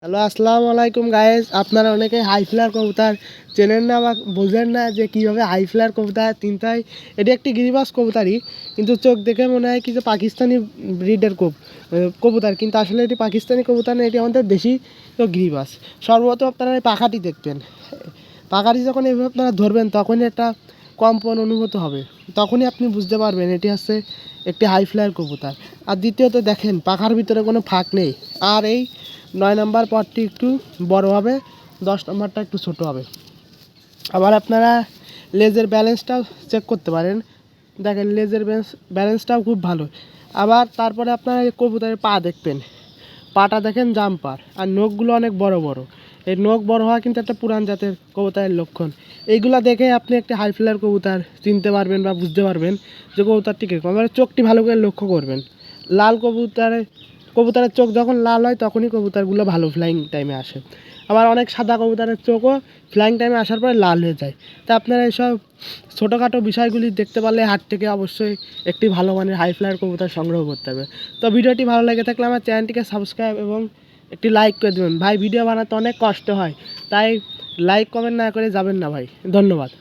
Hello, আসসালামু আলাইকুম guys. আপনারা অনেকে হাই ফ্লায়ার কবুতর চেনেন না বা বোঝেন না যে কীভাবে হাই ফ্লায়ার কবুতর চিন্তায়। এটি একটি গিরিবাজ কবুতরই, কিন্তু চোখ দেখে মনে হয় কি যে পাকিস্তানি ব্রিডের কবুতর, কিন্তু আসলে এটি পাকিস্তানি কবুতর না, এটি আমাদের দেশি গিরিবাজ। সর্বপ্রথম আপনারা এই পাখাটি দেখবেন। পাখাটি যখন এভাবে আপনারা ধরবেন তখনই একটা কম্পন অনুভূত হবে, তখনই আপনি বুঝতে পারবেন এটি হচ্ছে একটি হাই ফ্লায়ার কবুতর। আর দ্বিতীয়ত দেখেন পাখার ভিতরে কোনো ফাঁক নেই। আর এই 9 নম্বর পটটি একটু বড় হবে, 10 নম্বরটা একটু ছোট হবে। আবার আপনারা লেজের ব্যালেন্সটাও চেক করতে পারেন। দেখেন লেজের ব্যালেন্সটাও খুব ভালো। আবার তারপরে আপনারা এই কবুতরের পা দেখবেন, পাটা দেখেন জাম্পার, আর নখগুলো অনেক বড় বড়। এই নখ বড় হওয়া কিন্তু একটা পুরান জাতের কবুতরের লক্ষণ। এইগুলো দেখে আপনি একটা হাই ফ্লায়ার কবুতর চিনতে পারবেন বা বুঝতে পারবেন যে কবুতরটি কীরকম। এবার চোখটি ভালো করে লক্ষ্য করবেন। লাল কবুতরের চোখ যখন লাল হয় তখনই কবুতরগুলো ভালো ফ্লাইং টাইমে আসে। আবার অনেক সাদা কবুতরের চোখও ফ্লাইং টাইমে আসার পরে লাল হয়ে যায়। তা আপনারা এইসব ছোটোখাটো বিষয়গুলি দেখতে পারলে হাট থেকে অবশ্যই একটি ভালো মানের হাই ফ্লায়ার কবুতর সংগ্রহ করতে হবে। তো ভিডিওটি ভালো লেগে থাকলে আমার চ্যানেলটিকে সাবস্ক্রাইব এবং একটি লাইক করে দেবেন ভাই। ভিডিও বানাতে অনেক কষ্ট হয়, তাই লাইক কমেন্ট না করে যাবেন না ভাই। ধন্যবাদ।